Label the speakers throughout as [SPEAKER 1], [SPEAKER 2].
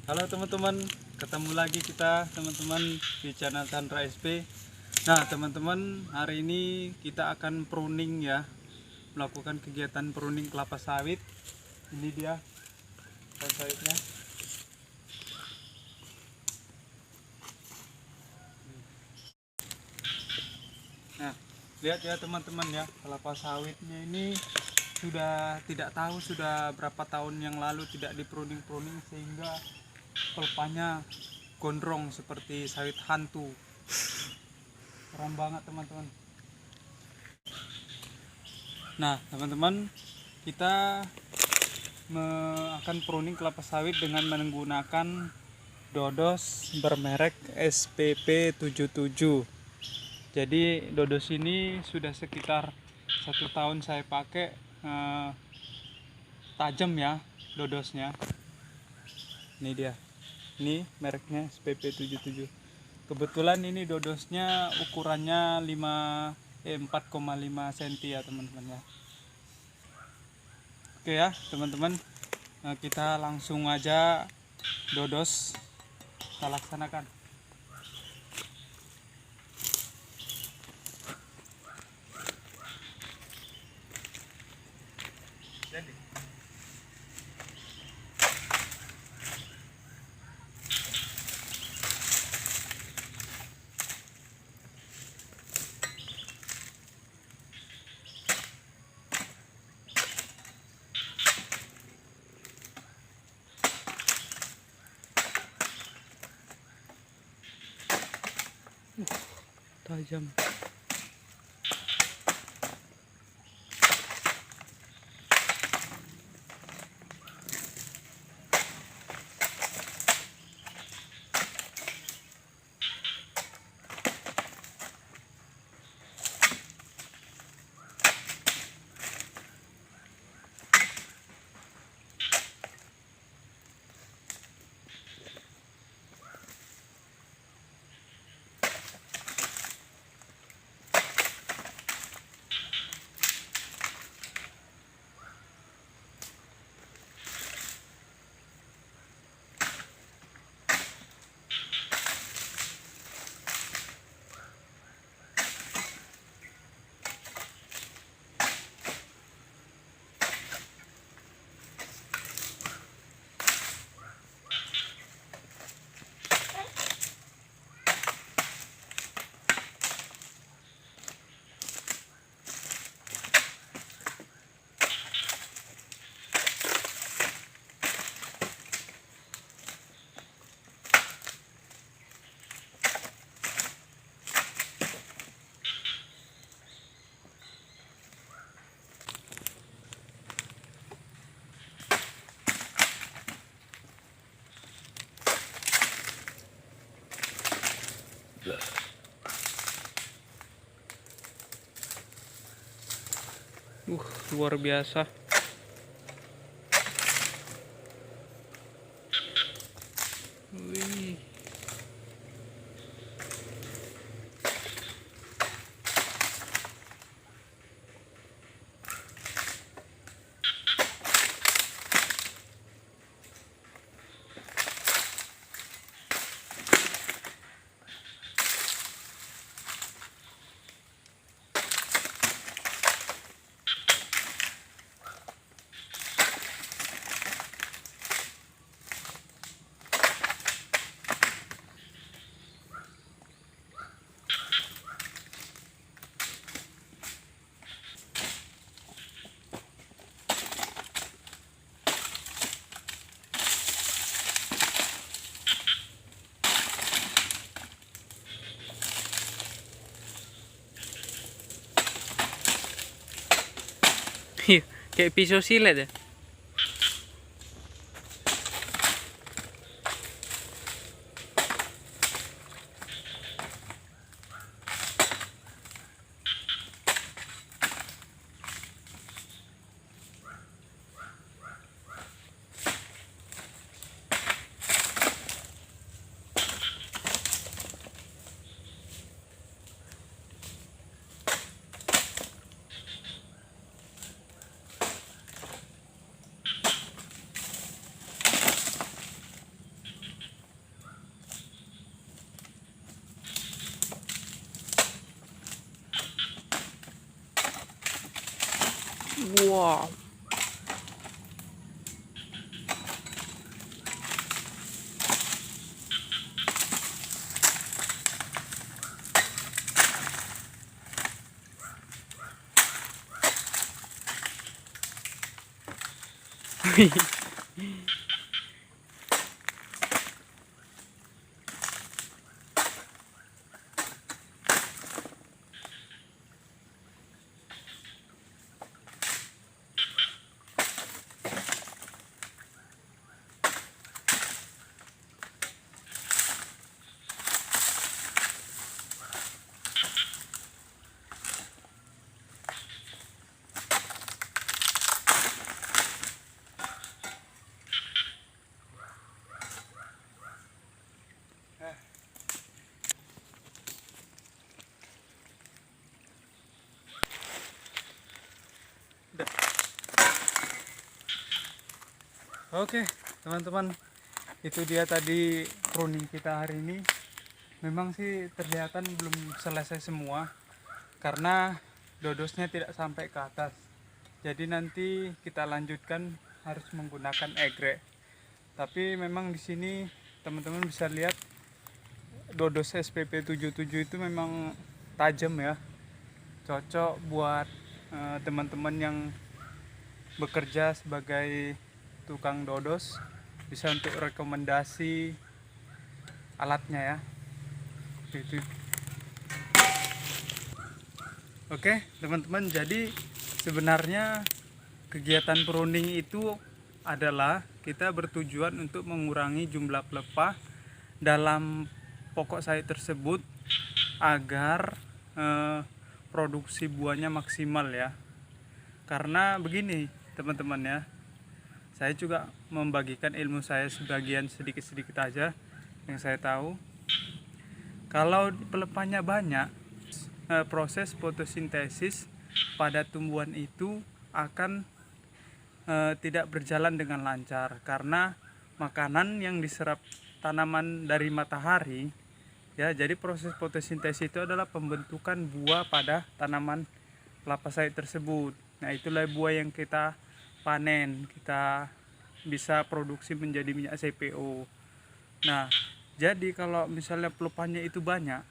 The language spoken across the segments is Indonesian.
[SPEAKER 1] Halo teman-teman, ketemu lagi kita teman-teman di channel Chandra SP. Nah teman-teman, hari ini kita akan pruning ya, melakukan kegiatan pruning kelapa sawit. Ini dia kelapa sawitnya. Nah lihat ya teman-teman ya, kelapa sawitnya ini sudah tidak tahu sudah berapa tahun yang lalu tidak dipruning-pruning sehingga pelepahnya gondrong seperti sawit hantu. Keren banget teman-teman. Nah teman-teman, kita akan pruning kelapa sawit dengan menggunakan dodos bermerek SPP 77. Jadi dodos ini sudah sekitar 1 tahun saya pakai, tajam ya dodosnya. Ini dia, ini mereknya SPP 77. Kebetulan ini dodosnya ukurannya 4,5 cm ya teman-teman ya. Oke ya teman-teman, kita langsung aja dodos kita laksanakan. Jadi tajam. Luar biasa. Wih. Kayak pisau silet ya.
[SPEAKER 2] Wow.
[SPEAKER 1] Oke, teman-teman, itu dia tadi pruning kita hari ini. Memang sih terlihatan belum selesai semua karena dodosnya tidak sampai ke atas. Jadi nanti kita lanjutkan harus menggunakan egrek. Tapi memang di sini teman-teman bisa lihat dodos SPP 77 itu memang tajam ya. Cocok buat teman-teman yang bekerja sebagai tukang dodos, bisa untuk rekomendasi alatnya ya. Gitu. Oke teman-teman, jadi sebenarnya kegiatan pruning itu adalah kita bertujuan untuk mengurangi jumlah pelepah dalam pokok sayur tersebut agar produksi buahnya maksimal ya. Karena begini teman-teman ya, saya juga membagikan ilmu saya sebagian sedikit-sedikit aja yang saya tahu. Kalau pelepahnya banyak, proses fotosintesis pada tumbuhan itu akan tidak berjalan dengan lancar karena makanan yang diserap tanaman dari matahari ya. Jadi proses fotosintesis itu adalah pembentukan buah pada tanaman kelapa sawit tersebut. Nah, itulah buah yang kita panen, kita bisa produksi menjadi minyak CPO. Nah, jadi kalau misalnya pelepahnya itu banyak,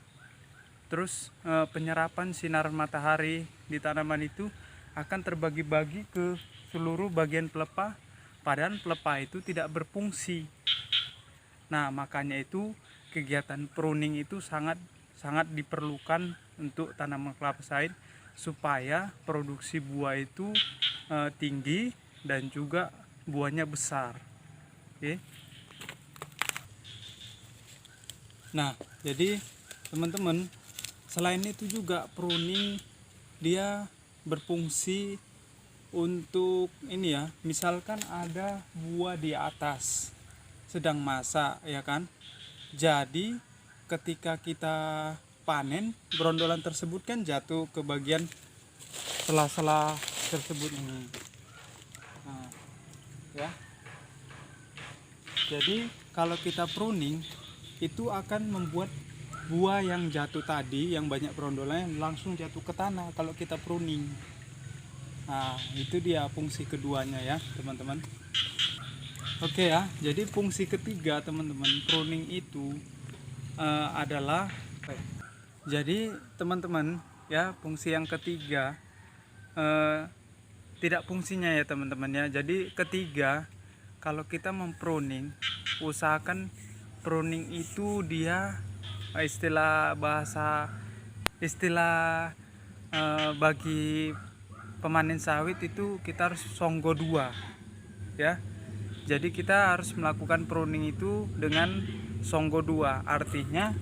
[SPEAKER 1] terus penyerapan sinar matahari di tanaman itu akan terbagi-bagi ke seluruh bagian pelepah, padahal pelepah itu tidak berfungsi. Nah, makanya itu kegiatan pruning itu sangat diperlukan untuk tanaman kelapa sawit supaya produksi buah itu tinggi dan juga buahnya besar. Oke. Nah, jadi teman-teman, selain itu juga pruning dia berfungsi untuk ini ya, misalkan ada buah di atas sedang masak ya kan. Jadi ketika kita panen, berondolan tersebut kan jatuh ke bagian sela-sela tersebut ini. Nah, ya. Jadi kalau kita pruning itu akan membuat buah yang jatuh tadi yang banyak berondolannya langsung jatuh ke tanah kalau kita pruning. Nah, itu dia fungsi keduanya ya, teman-teman. Oke ya, jadi fungsi ketiga teman-teman pruning itu adalah jadi teman-teman ya, fungsi yang ketiga tidak fungsinya ya teman-teman ya. Jadi ketiga, kalau kita mempruning, usahakan pruning itu dia istilah bagi pemanen sawit itu kita harus songgo dua ya. Jadi kita harus melakukan pruning itu dengan songgo dua, artinya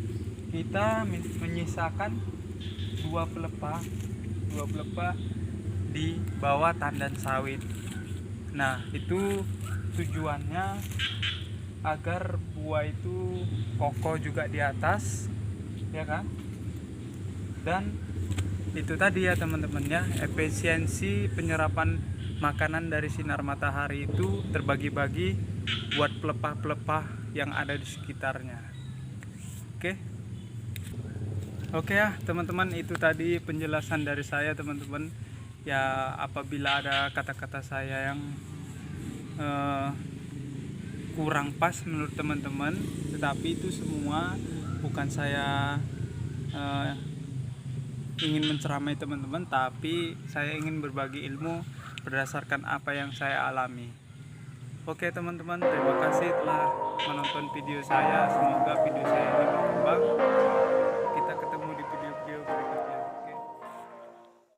[SPEAKER 1] kita menyisakan dua pelepah di bawah tandan sawit. Nah, itu tujuannya agar buah itu kokoh juga di atas ya kan. Dan itu tadi ya teman-teman ya, efisiensi penyerapan makanan dari sinar matahari itu terbagi-bagi buat pelepah-pelepah yang ada di sekitarnya. Oke ya teman-teman, itu tadi penjelasan dari saya teman-teman Ya apabila ada kata-kata saya yang eh, kurang pas menurut teman-teman, tetapi itu semua bukan saya eh, ingin menceramai teman-teman, tapi saya ingin berbagi ilmu berdasarkan apa yang saya alami. Oke teman-teman, terima kasih telah menonton video saya. Semoga video saya ini berkembang.